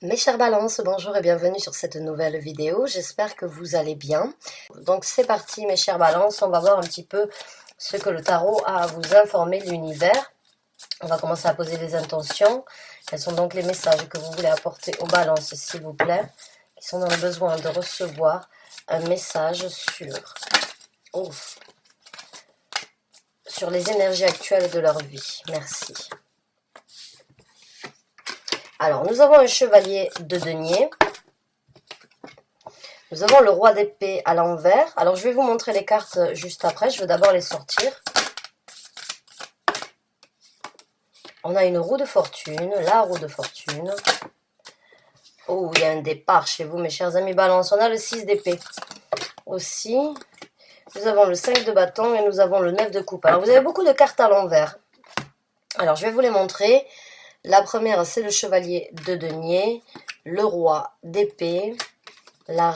Mes chers balances, bonjour et bienvenue sur cette nouvelle vidéo, j'espère que vous allez bien. Donc c'est parti mes chers balances, on va voir un petit peu ce que le tarot a à vous informer de l'univers. On va commencer à poser les intentions. Quels sont donc les messages que vous voulez apporter aux balances s'il vous plaît, qui sont dans le besoin de recevoir un message sur les énergies actuelles de leur vie. Merci. Alors, nous avons un chevalier de denier. Nous avons le roi d'épée à l'envers. Alors, je vais vous montrer les cartes juste après. Je vais d'abord les sortir. On a une roue de fortune, la roue de fortune. Oh, il y a un départ chez vous, mes chers amis balance. On a le 6 d'épée aussi. Nous avons le 5 de bâton et nous avons le 9 de coupe. Alors, vous avez beaucoup de cartes à l'envers. Alors, je vais vous les montrer. La première, c'est le chevalier de denier, le roi d'épée, la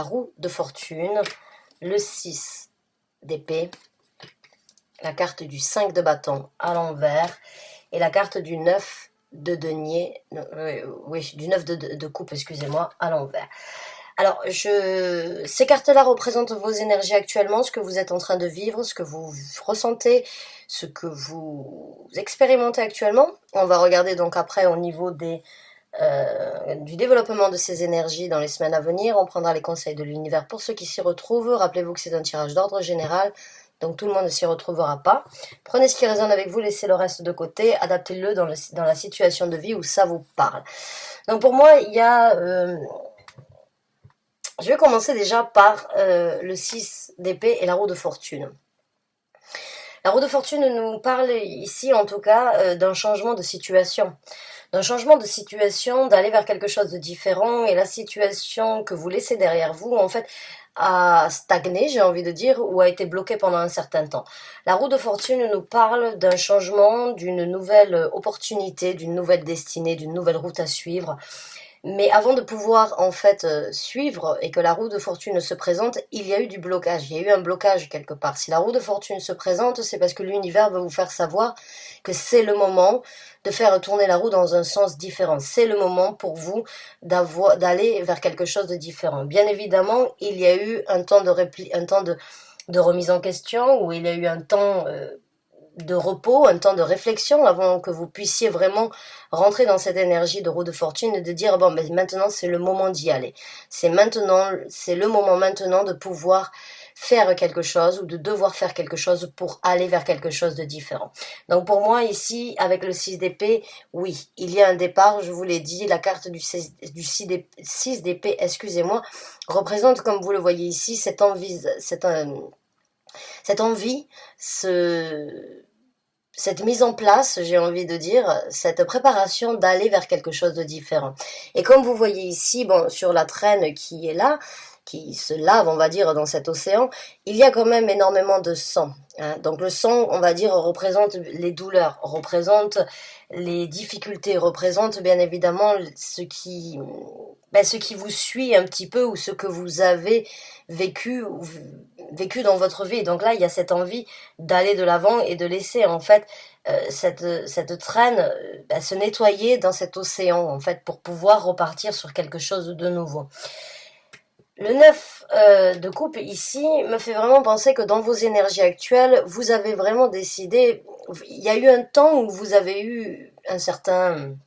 roue de fortune, le 6 d'épée, la carte du 5 de bâton à l'envers et la carte du 9 de denier, du 9 de coupe, excusez-moi, à l'envers. Alors, ces cartes-là représentent vos énergies actuellement, ce que vous êtes en train de vivre, ce que vous ressentez, ce que vous expérimentez actuellement. On va regarder donc après au niveau du développement de ces énergies dans les semaines à venir. On prendra les conseils de l'univers pour ceux qui s'y retrouvent. Rappelez-vous que c'est un tirage d'ordre général, donc tout le monde ne s'y retrouvera pas. Prenez ce qui résonne avec vous, laissez le reste de côté, adaptez-le dans la situation de vie où ça vous parle. Donc pour moi, il y a... je vais commencer déjà par le 6 d'épée et la roue de fortune. La roue de fortune nous parle ici, en tout cas, d'un changement de situation. D'un changement de situation, d'aller vers quelque chose de différent. Et la situation que vous laissez derrière vous, en fait, a stagné, j'ai envie de dire, ou a été bloquée pendant un certain temps. La roue de fortune nous parle d'un changement, d'une nouvelle opportunité, d'une nouvelle destinée, d'une nouvelle route à suivre. Mais avant de pouvoir en fait suivre et que la roue de fortune se présente, il y a eu du blocage, il y a eu un blocage quelque part. Si la roue de fortune se présente, c'est parce que l'univers veut vous faire savoir que c'est le moment de faire tourner la roue dans un sens différent. C'est le moment pour vous d'aller vers quelque chose de différent. Bien évidemment, il y a eu un temps de remise en question, où il y a eu un temps... de repos, un temps de réflexion avant que vous puissiez vraiment rentrer dans cette énergie de roue de fortune et de dire bon ben maintenant c'est le moment d'y aller. C'est le moment maintenant de pouvoir faire quelque chose ou de devoir faire quelque chose pour aller vers quelque chose de différent. Donc pour moi ici avec le 6 d'épée, oui, il y a un départ, je vous l'ai dit, la carte du 6 d'épée, excusez-moi, représente comme vous le voyez ici cette envie, cette mise en place, j'ai envie de dire, cette préparation d'aller vers quelque chose de différent. Et comme vous voyez ici, bon, sur la traîne qui est là, qui se lave, on va dire, dans cet océan, il y a quand même énormément de sang. Hein. Donc le sang, on va dire, représente les douleurs, représente les difficultés, représente bien évidemment ce qui vous suit un petit peu ou ce que vous avez vécu dans votre vie. Donc là, il y a cette envie d'aller de l'avant et de laisser en fait cette traîne se nettoyer dans cet océan en fait pour pouvoir repartir sur quelque chose de nouveau. Le 9 de coupe ici me fait vraiment penser que dans vos énergies actuelles, vous avez vraiment décidé, il y a eu un temps où vous avez eu une certaine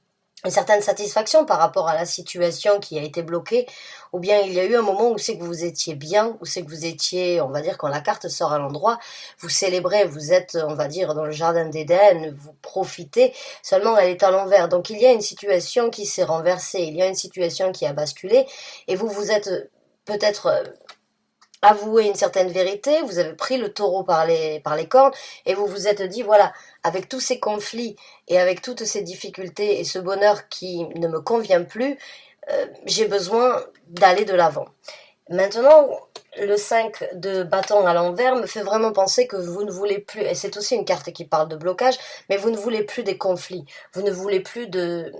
satisfaction par rapport à la situation qui a été bloquée, ou bien il y a eu un moment où c'est que vous étiez bien, où c'est que vous étiez, on va dire, quand la carte sort à l'endroit, vous célébrez, vous êtes, on va dire, dans le jardin d'Éden, vous profitez, seulement elle est à l'envers. Donc il y a une situation qui s'est renversée, il y a une situation qui a basculé, et vous vous êtes peut-être avoué une certaine vérité, vous avez pris le taureau par les cornes et vous vous êtes dit voilà, avec tous ces conflits et avec toutes ces difficultés et ce bonheur qui ne me convient plus, j'ai besoin d'aller de l'avant. Maintenant, le 5 de bâton à l'envers me fait vraiment penser que vous ne voulez plus, et c'est aussi une carte qui parle de blocage, mais vous ne voulez plus des conflits, vous ne voulez plus de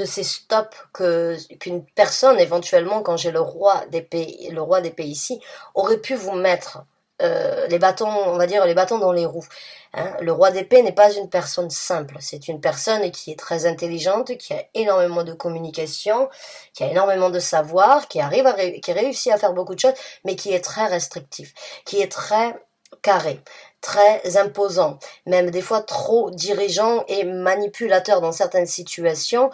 ces stops qu'une personne, éventuellement, quand j'ai le roi d'épée ici, aurait pu vous mettre les bâtons, on va dire les bâtons dans les roues. Hein. Le roi d'épée n'est pas une personne simple, c'est une personne qui est très intelligente, qui a énormément de communication, qui a énormément de savoir, qui réussit à faire beaucoup de choses, mais qui est très restrictif, qui est très carré, très imposant, même des fois trop dirigeant et manipulateur dans certaines situations.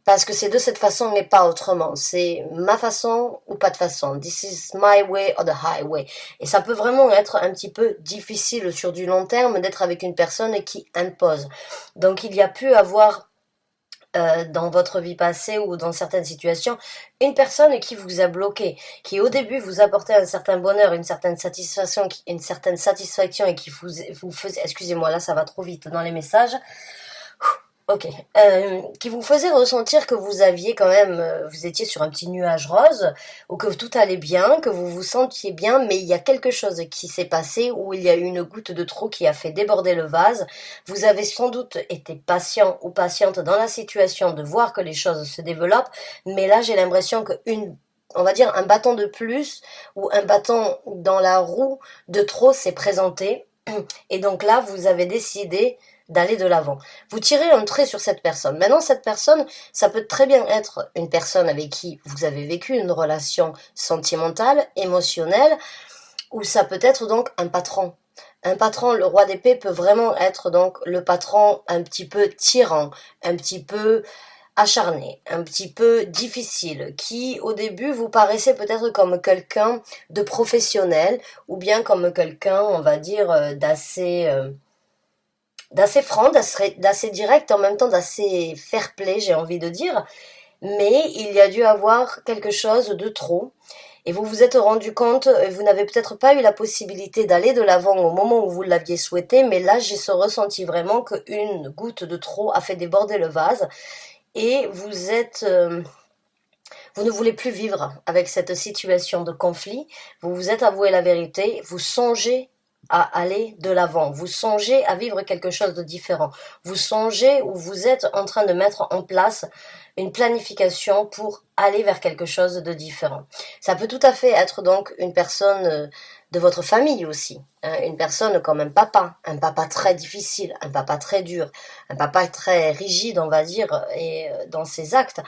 Parce que c'est de cette façon mais pas autrement, c'est ma façon ou pas de façon, this is my way or the highway, et ça peut vraiment être un petit peu difficile sur du long terme d'être avec une personne qui impose. Donc il y a pu avoir dans votre vie passée ou dans certaines situations, une personne qui vous a bloqué, qui au début vous apportait un certain bonheur, une certaine satisfaction et qui vous faisait, excusez-moi là ça va trop vite dans les messages, ok, qui vous faisait ressentir que vous aviez quand même, vous étiez sur un petit nuage rose, ou que tout allait bien, que vous vous sentiez bien, mais il y a quelque chose qui s'est passé, où il y a eu une goutte de trop qui a fait déborder le vase. Vous avez sans doute été patient ou patiente dans la situation de voir que les choses se développent, mais là j'ai l'impression que on va dire un bâton de plus, ou un bâton dans la roue de trop s'est présenté, et donc là vous avez décidé d'aller de l'avant. Vous tirez un trait sur cette personne. Maintenant, cette personne, ça peut très bien être une personne avec qui vous avez vécu une relation sentimentale, émotionnelle, ou ça peut être donc un patron. Un patron, le roi d'épée peut vraiment être donc le patron un petit peu tyran, un petit peu acharné, un petit peu difficile, qui au début vous paraissait peut-être comme quelqu'un de professionnel, ou bien comme quelqu'un, on va dire, d'assez franc, d'assez direct, en même temps d'assez fair-play, j'ai envie de dire, mais il y a dû avoir quelque chose de trop, et vous vous êtes rendu compte, vous n'avez peut-être pas eu la possibilité d'aller de l'avant au moment où vous l'aviez souhaité, mais là j'ai ce ressenti vraiment qu'une goutte de trop a fait déborder le vase, et vous ne voulez plus vivre avec cette situation de conflit, vous vous êtes avoué la vérité, vous songez à aller de l'avant, vous songez à vivre quelque chose de différent, vous songez ou vous êtes en train de mettre en place une planification pour aller vers quelque chose de différent. Ça peut tout à fait être donc une personne de votre famille aussi, hein, une personne comme un papa très difficile, un papa très dur, un papa très rigide on va dire et dans ses actes,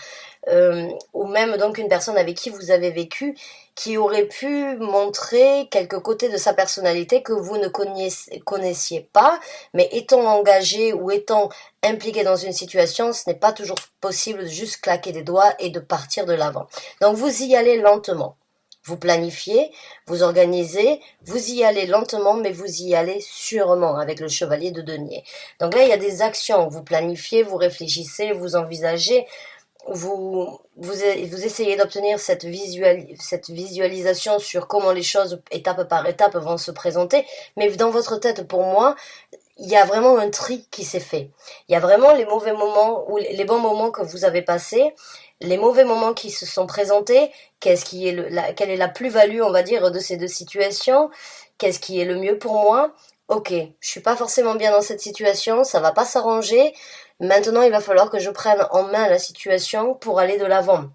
ou même donc une personne avec qui vous avez vécu, qui aurait pu montrer quelques côtés de sa personnalité que vous ne connaissiez pas, mais étant engagé ou étant impliqué dans une situation, ce n'est pas toujours possible de juste claquer des doigts et de partir de l'avant. Donc vous y allez lentement. Vous planifiez, vous organisez, vous y allez lentement, mais vous y allez sûrement avec le chevalier de denier. Donc là, il y a des actions. Vous planifiez, vous réfléchissez, vous envisagez, vous essayez d'obtenir cette visualisation sur comment les choses, étape par étape, vont se présenter. Mais dans votre tête, pour moi, il y a vraiment un tri qui s'est fait. Il y a vraiment les mauvais moments ou les bons moments que vous avez passés, les mauvais moments qui se sont présentés, quelle est la plus-value, on va dire, de ces deux situations, qu'est-ce qui est le mieux pour moi. Ok, je suis pas forcément bien dans cette situation, ça va pas s'arranger. Maintenant, il va falloir que je prenne en main la situation pour aller de l'avant.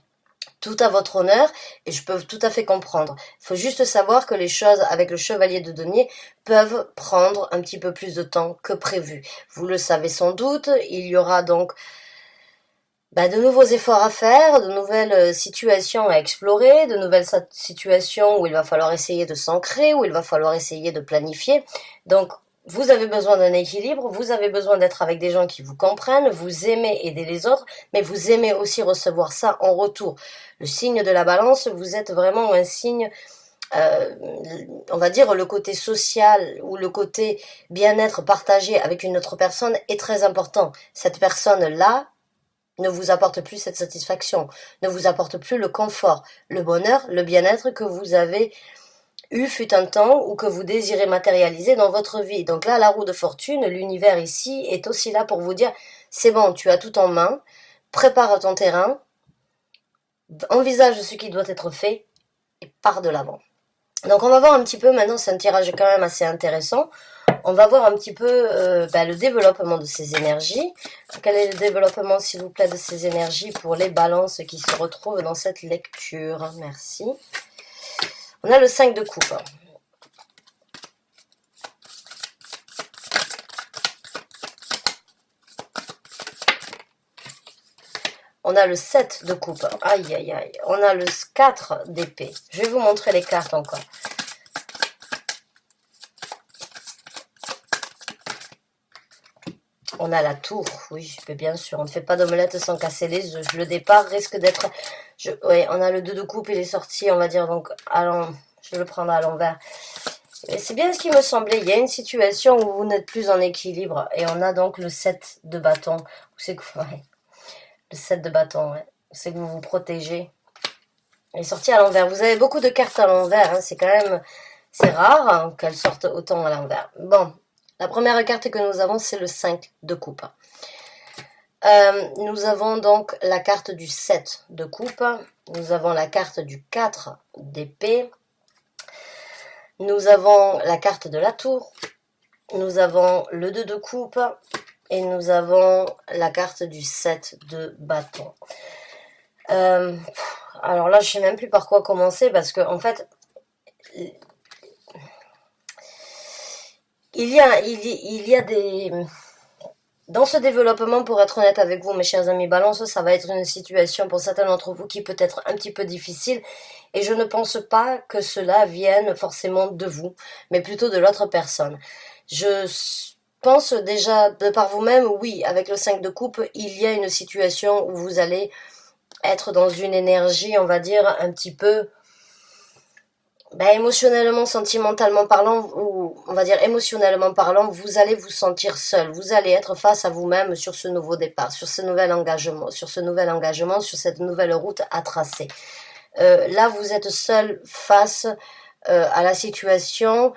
Tout à votre honneur, et je peux tout à fait comprendre. Il faut juste savoir que les choses avec le chevalier de denier peuvent prendre un petit peu plus de temps que prévu. Vous le savez sans doute, il y aura donc de nouveaux efforts à faire, de nouvelles situations à explorer, de nouvelles situations où il va falloir essayer de s'ancrer, où il va falloir essayer de planifier. Donc, vous avez besoin d'un équilibre, vous avez besoin d'être avec des gens qui vous comprennent, vous aimez aider les autres, mais vous aimez aussi recevoir ça en retour. Le signe de la balance, vous êtes vraiment un signe, on va dire le côté social ou le côté bien-être partagé avec une autre personne est très important. Cette personne-là ne vous apporte plus cette satisfaction, ne vous apporte plus le confort, le bonheur, le bien-être que vous avez fut un temps ou que vous désirez matérialiser dans votre vie. Donc là, la roue de fortune, l'univers ici est aussi là pour vous dire, c'est bon, tu as tout en main, prépare ton terrain, envisage ce qui doit être fait et pars de l'avant. Donc on va voir un petit peu, maintenant c'est un tirage quand même assez intéressant, on va voir un petit peu le développement de ces énergies. Quel est le développement, s'il vous plaît, de ces énergies pour les balances qui se retrouvent dans cette lecture? Merci. On a le 5 de coupe. On a le 7 de coupe. Aïe, aïe, aïe. On a le 4 d'épée. Je vais vous montrer les cartes encore. On a la tour, oui, mais bien sûr, on ne fait pas d'omelette sans casser les œufs. Le départ risque d'être... Oui, on a le 2 de coupe, il est sorti, on va dire, donc, je vais le prendre à l'envers. C'est bien ce qui me semblait, il y a une situation où vous n'êtes plus en équilibre, et on a donc le 7 de bâton. C'est que, ouais, le 7 de bâton, ouais. C'est que vous vous protégez. Il est sorti à l'envers. Vous avez beaucoup de cartes à l'envers, hein. C'est quand même... C'est rare hein, qu'elles sortent autant à l'envers. Bon. La première carte que nous avons, c'est le 5 de coupe. Nous avons donc la carte du 7 de coupe. Nous avons la carte du 4 d'épée. Nous avons la carte de la tour. Nous avons le 2 de coupe. Et nous avons la carte du 7 de bâton. Alors là, je ne sais même plus par quoi commencer parce que, en fait... Il y a des... Dans ce développement, pour être honnête avec vous, mes chers amis Balance, ça va être une situation pour certains d'entre vous qui peut être un petit peu difficile. Et je ne pense pas que cela vienne forcément de vous, mais plutôt de l'autre personne. Je pense déjà, de par vous-même, oui, avec le 5 de coupe, il y a une situation où vous allez être dans une énergie, on va dire, un petit peu... émotionnellement, sentimentalement parlant, ou on va dire émotionnellement parlant, vous allez vous sentir seul. Vous allez être face à vous-même sur ce nouveau départ, sur ce nouvel engagement, sur cette nouvelle route à tracer. Là, vous êtes seul face à la situation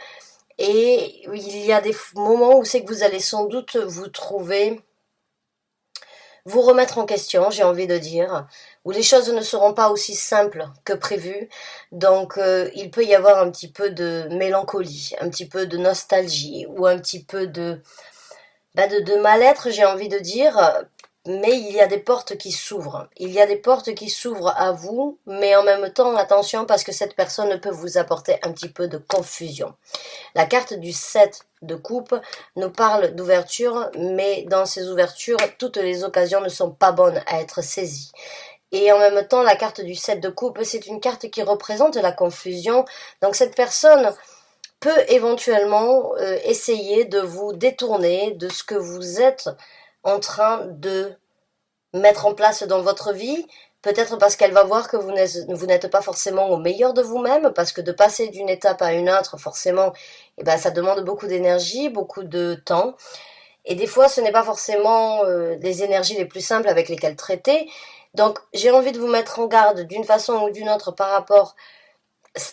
et il y a des moments où c'est que vous allez sans doute vous remettre en question, j'ai envie de dire, où les choses ne seront pas aussi simples que prévu. Donc, il peut y avoir un petit peu de mélancolie, un petit peu de nostalgie, ou un petit peu de mal-être, j'ai envie de dire. Mais il y a des portes qui s'ouvrent. Il y a des portes qui s'ouvrent à vous, mais en même temps, attention, parce que cette personne peut vous apporter un petit peu de confusion. La carte du 7 de coupe nous parle d'ouverture, mais dans ces ouvertures, toutes les occasions ne sont pas bonnes à être saisies. Et en même temps, la carte du 7 de coupe, c'est une carte qui représente la confusion. Donc cette personne peut éventuellement essayer de vous détourner de ce que vous êtes en train de mettre en place dans votre vie, peut-être parce qu'elle va voir que vous n'êtes pas forcément au meilleur de vous-même, parce que de passer d'une étape à une autre, forcément, ça demande beaucoup d'énergie, beaucoup de temps, et des fois ce n'est pas forcément les énergies les plus simples avec lesquelles traiter. Donc j'ai envie de vous mettre en garde d'une façon ou d'une autre par rapport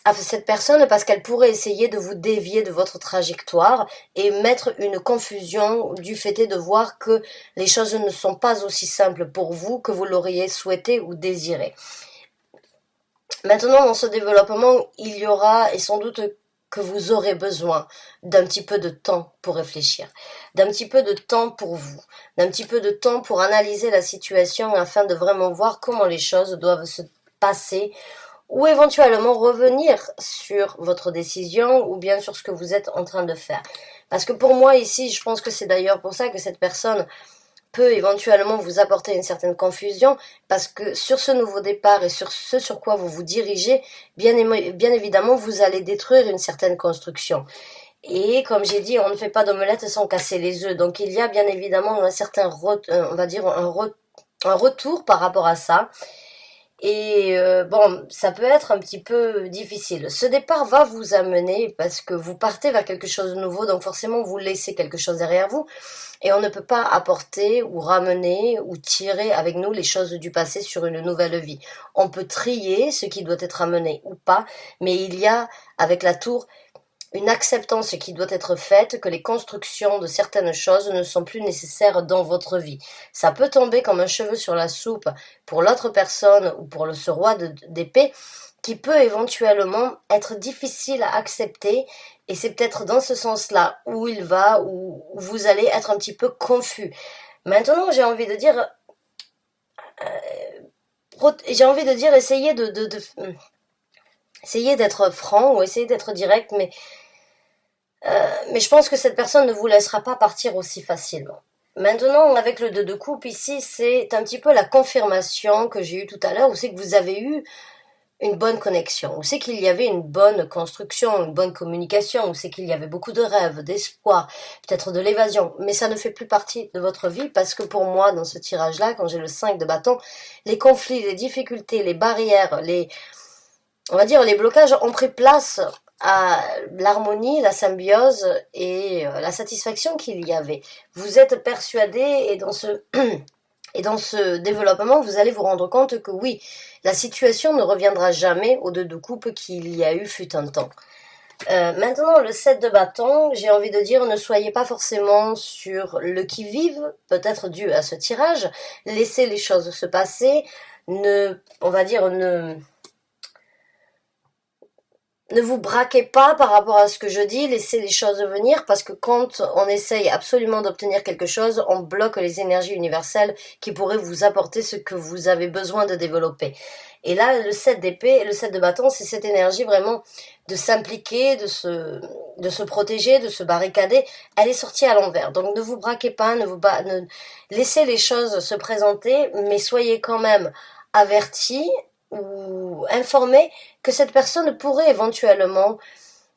à cette personne, parce qu'elle pourrait essayer de vous dévier de votre trajectoire et mettre une confusion du fait de voir que les choses ne sont pas aussi simples pour vous que vous l'auriez souhaité ou désiré. Maintenant, dans ce développement, il y aura, et sans doute que vous aurez besoin d'un petit peu de temps pour réfléchir, d'un petit peu de temps pour vous, d'un petit peu de temps pour analyser la situation afin de vraiment voir comment les choses doivent se passer, ou éventuellement revenir sur votre décision ou bien sur ce que vous êtes en train de faire. Parce que pour moi ici, je pense que c'est d'ailleurs pour ça que cette personne peut éventuellement vous apporter une certaine confusion, parce que sur ce nouveau départ et sur ce sur quoi vous vous dirigez, bien évidemment, vous allez détruire une certaine construction. Et comme j'ai dit, on ne fait pas d'omelette sans casser les œufs. Donc il y a bien évidemment un certain, on va dire un retour par rapport à ça. Et bon, ça peut être un petit peu difficile. Ce départ va vous amener, parce que vous partez vers quelque chose de nouveau, donc forcément vous laissez quelque chose derrière vous, et on ne peut pas apporter ou ramener ou tirer avec nous les choses du passé sur une nouvelle vie. On peut trier ce qui doit être amené ou pas, mais il y a, avec la tour, une acceptance qui doit être faite, que les constructions de certaines choses ne sont plus nécessaires dans votre vie. Ça peut tomber comme un cheveu sur la soupe pour l'autre personne ou pour ce roi d'épée, qui peut éventuellement être difficile à accepter, et c'est peut-être dans ce sens-là où où vous allez être un petit peu confus. Maintenant, j'ai envie de dire, essayez d'être franc ou essayez d'être direct, mais je pense que cette personne ne vous laissera pas partir aussi facilement. Maintenant, avec le 2 de coupe ici, c'est un petit peu la confirmation que j'ai eue tout à l'heure, où c'est que vous avez eu une bonne connexion, où c'est qu'il y avait une bonne construction, une bonne communication, où c'est qu'il y avait beaucoup de rêves, d'espoir, peut-être de l'évasion, mais ça ne fait plus partie de votre vie parce que pour moi, dans ce tirage-là, quand j'ai le 5 de bâton, les conflits, les difficultés, les barrières, on va dire, les blocages ont pris place à l'harmonie, la symbiose et la satisfaction qu'il y avait. Vous êtes persuadé et et dans ce développement, vous allez vous rendre compte que oui, la situation ne reviendra jamais aux 2 de coupe qu'il y a eu fut un temps. Maintenant, le 7 de bâton, j'ai envie de dire, ne soyez pas forcément sur le qui-vive, peut-être dû à ce tirage. Laissez les choses se passer. On va dire, ne vous braquez pas par rapport à ce que je dis, laissez les choses venir parce que quand on essaye absolument d'obtenir quelque chose, on bloque les énergies universelles qui pourraient vous apporter ce que vous avez besoin de développer. Et là, le 7 d'épée et le 7 de bâton, c'est cette énergie vraiment de s'impliquer, de se protéger, de se barricader. Elle est sortie à l'envers. Donc ne vous braquez pas, laissez les choses se présenter, mais soyez quand même avertis ou informés que cette personne pourrait éventuellement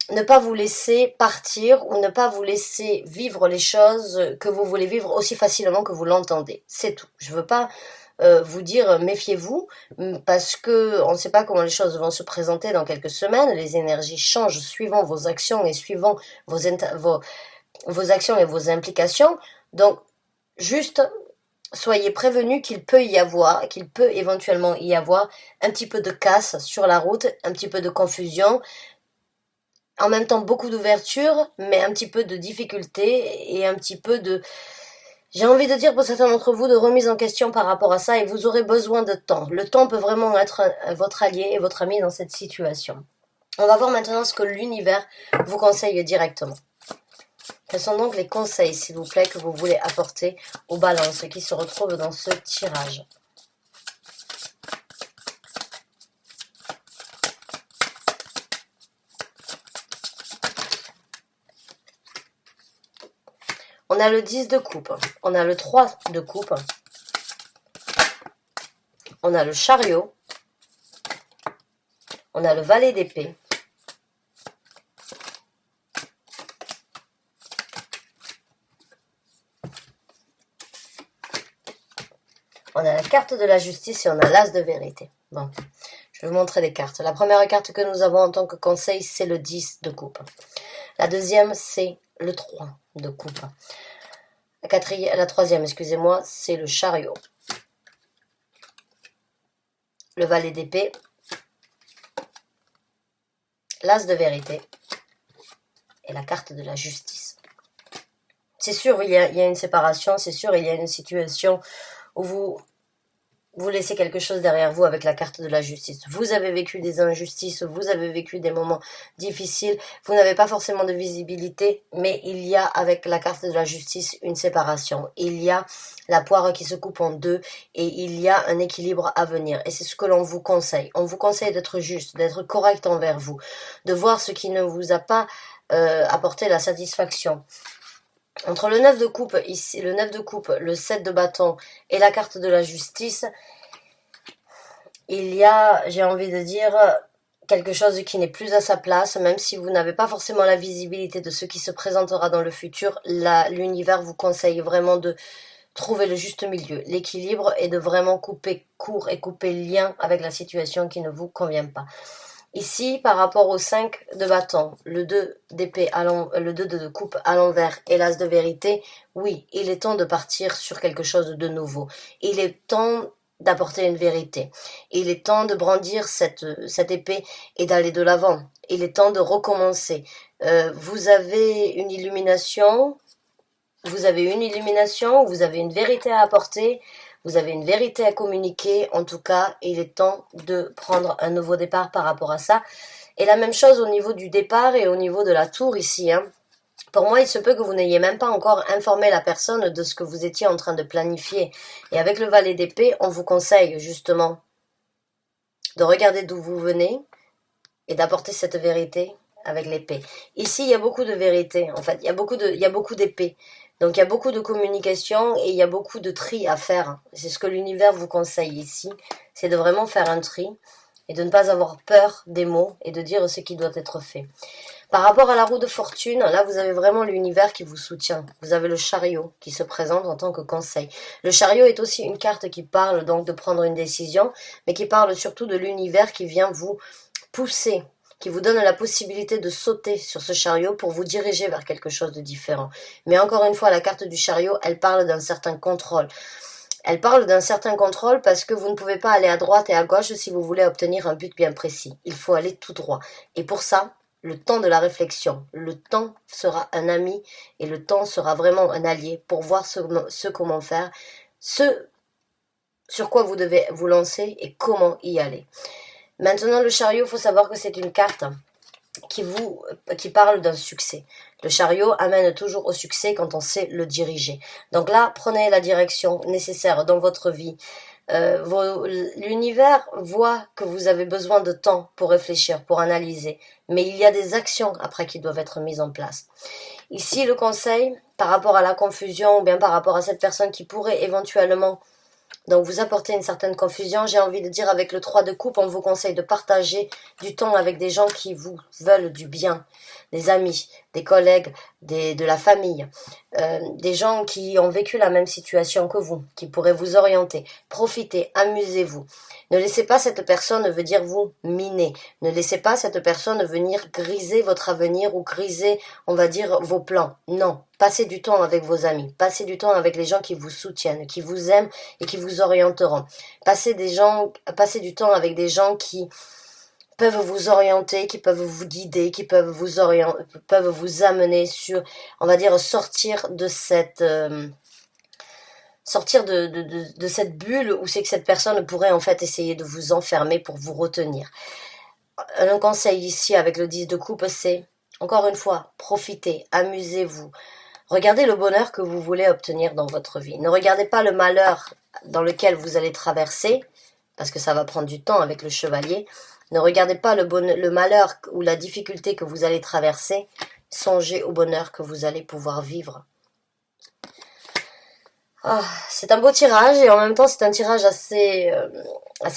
ne pas vous laisser partir ou ne pas vous laisser vivre les choses que vous voulez vivre aussi facilement que vous l'entendez. C'est tout. Je veux pas vous dire méfiez-vous parce que on ne sait pas comment les choses vont se présenter dans quelques semaines. Les énergies changent suivant vos actions et suivant vos actions et vos implications. Donc, juste soyez prévenus qu'il peut éventuellement y avoir un petit peu de casse sur la route, un petit peu de confusion, en même temps beaucoup d'ouverture, mais un petit peu de difficulté et un petit peu de, j'ai envie de dire pour certains d'entre vous, de remise en question par rapport à ça et vous aurez besoin de temps. Le temps peut vraiment être votre allié et votre ami dans cette situation. On va voir maintenant ce que l'univers vous conseille directement. Quels sont donc les conseils, s'il vous plaît, que vous voulez apporter aux balances qui se retrouvent dans ce tirage? On a le 10 de coupe, on a le 3 de coupe, on a le chariot, on a le valet d'épée, on a la carte de la justice et on a l'as de vérité. Bon, je vais vous montrer les cartes. La première carte que nous avons en tant que conseil, c'est le 10 de coupe. La deuxième, c'est le 3 de coupe. La troisième, excusez-moi, c'est le chariot. Le valet d'épée. L'as de vérité. Et la carte de la justice. C'est sûr, il y a une séparation, c'est sûr, il y a une situation où vous laissez quelque chose derrière vous avec la carte de la justice. Vous avez vécu des injustices, vous avez vécu des moments difficiles, vous n'avez pas forcément de visibilité, mais il y a avec la carte de la justice une séparation. Il y a la poire qui se coupe en deux et il y a un équilibre à venir. Et c'est ce que l'on vous conseille. On vous conseille d'être juste, d'être correct envers vous, de voir ce qui ne vous a pas apporté la satisfaction. Entre le 9 de coupe, ici, le 9 de coupe, le 7 de bâton et la carte de la justice, il y a, j'ai envie de dire, quelque chose qui n'est plus à sa place, même si vous n'avez pas forcément la visibilité de ce qui se présentera dans le futur, l'univers vous conseille vraiment de trouver le juste milieu, l'équilibre et de vraiment couper court et couper lien avec la situation qui ne vous convient pas. Ici, par rapport au 5 de bâton, le 2 d'épée, le 2 de coupe à l'envers et l'as de vérité, oui, il est temps de partir sur quelque chose de nouveau. Il est temps d'apporter une vérité. Il est temps de brandir cette épée et d'aller de l'avant. Il est temps de recommencer. Vous avez une illumination, vous avez une vérité à apporter, vous avez une vérité à communiquer. En tout cas, il est temps de prendre un nouveau départ par rapport à ça. Et la même chose au niveau du départ et au niveau de la tour ici. Pour moi, il se peut que vous n'ayez même pas encore informé la personne de ce que vous étiez en train de planifier. Et avec le valet d'épée, on vous conseille justement de regarder d'où vous venez et d'apporter cette vérité avec l'épée. Ici, il y a beaucoup de vérité. En fait, il y a beaucoup d'épées. Donc il y a beaucoup de communication et il y a beaucoup de tri à faire. C'est ce que l'univers vous conseille ici, c'est de vraiment faire un tri et de ne pas avoir peur des mots et de dire ce qui doit être fait. Par rapport à la roue de fortune, là vous avez vraiment l'univers qui vous soutient. Vous avez le chariot qui se présente en tant que conseil. Le chariot est aussi une carte qui parle donc de prendre une décision, mais qui parle surtout de l'univers qui vient vous pousser, qui vous donne la possibilité de sauter sur ce chariot pour vous diriger vers quelque chose de différent. Mais encore une fois, la carte du chariot, elle parle d'un certain contrôle. Elle parle d'un certain contrôle parce que vous ne pouvez pas aller à droite et à gauche si vous voulez obtenir un but bien précis. Il faut aller tout droit. Et pour ça, le temps de la réflexion, le temps sera un ami et le temps sera vraiment un allié pour voir ce comment faire, ce sur quoi vous devez vous lancer et comment y aller. Maintenant, le chariot, il faut savoir que c'est une carte qui parle d'un succès. Le chariot amène toujours au succès quand on sait le diriger. Donc là, prenez la direction nécessaire dans votre vie. L'univers voit que vous avez besoin de temps pour réfléchir, pour analyser, mais il y a des actions après qui doivent être mises en place. Ici, le conseil, par rapport à la confusion ou bien par rapport à cette personne qui pourrait éventuellement donc vous apportez une certaine confusion, j'ai envie de dire avec le 3 de coupe, on vous conseille de partager du temps avec des gens qui vous veulent du bien, des amis, des collègues, de la famille, des gens qui ont vécu la même situation que vous, qui pourraient vous orienter. Profitez, amusez-vous. Ne laissez pas cette personne venir vous miner. Ne laissez pas cette personne venir griser votre avenir ou griser, on va dire, vos plans. Non, passez du temps avec vos amis. Passez du temps avec les gens qui vous soutiennent, qui vous aiment et qui vous orienteront. Passez du temps avec des gens qui peuvent vous orienter, qui peuvent vous guider, qui peuvent vous amener sur, on va dire, sortir de cette cette bulle où c'est que cette personne pourrait en fait essayer de vous enfermer pour vous retenir. Un conseil ici avec le 10 de coupe, c'est, encore une fois, profitez, amusez-vous. Regardez le bonheur que vous voulez obtenir dans votre vie. Ne regardez pas le malheur dans lequel vous allez traverser, parce que ça va prendre du temps avec le chevalier. Ne regardez pas le malheur ou la difficulté que vous allez traverser. Songez au bonheur que vous allez pouvoir vivre. Ah, c'est un beau tirage et en même temps c'est un tirage assez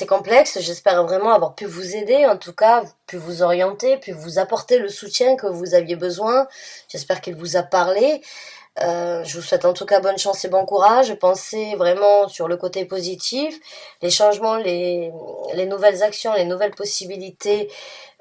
complexe. J'espère vraiment avoir pu vous aider, en tout cas, pu vous orienter, pu vous apporter le soutien que vous aviez besoin. J'espère qu'il vous a parlé. Je vous souhaite en tout cas bonne chance et bon courage. Pensez vraiment sur le côté positif, les changements, les nouvelles actions, les nouvelles possibilités,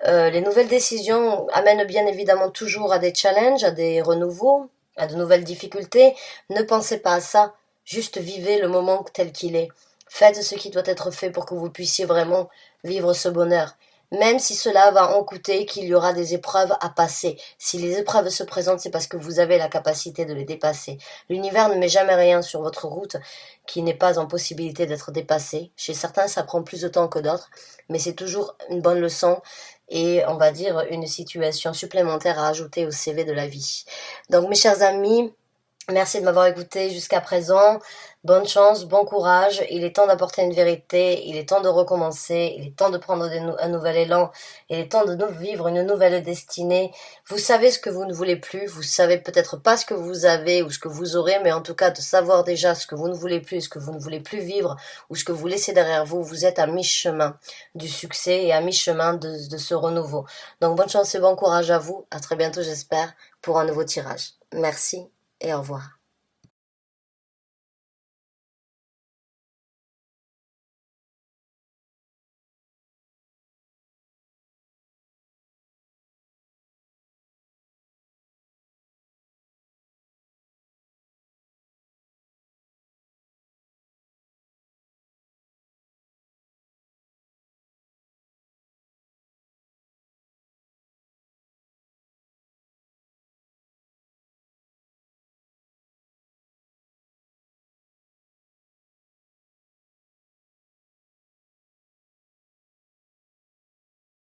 les nouvelles décisions amènent bien évidemment toujours à des challenges, à des renouveaux, à de nouvelles difficultés. Ne pensez pas à ça. Juste vivez le moment tel qu'il est. Faites ce qui doit être fait pour que vous puissiez vraiment vivre ce bonheur. Même si cela va en coûter, qu'il y aura des épreuves à passer. Si les épreuves se présentent, c'est parce que vous avez la capacité de les dépasser. L'univers ne met jamais rien sur votre route qui n'est pas en possibilité d'être dépassé. Chez certains, ça prend plus de temps que d'autres, mais c'est toujours une bonne leçon et on va dire une situation supplémentaire à ajouter au CV de la vie. Donc mes chers amis, merci de m'avoir écouté jusqu'à présent. Bonne chance, bon courage. Il est temps d'apporter une vérité. Il est temps de recommencer. Il est temps de prendre un nouvel élan. Il est temps de vivre une nouvelle destinée. Vous savez ce que vous ne voulez plus. Vous savez peut-être pas ce que vous avez ou ce que vous aurez, mais en tout cas de savoir déjà ce que vous ne voulez plus, ce que vous ne voulez plus vivre ou ce que vous laissez derrière vous. Vous êtes à mi-chemin du succès et à mi-chemin de ce renouveau. Donc bonne chance et bon courage à vous. À très bientôt, j'espère, pour un nouveau tirage. Merci et au revoir.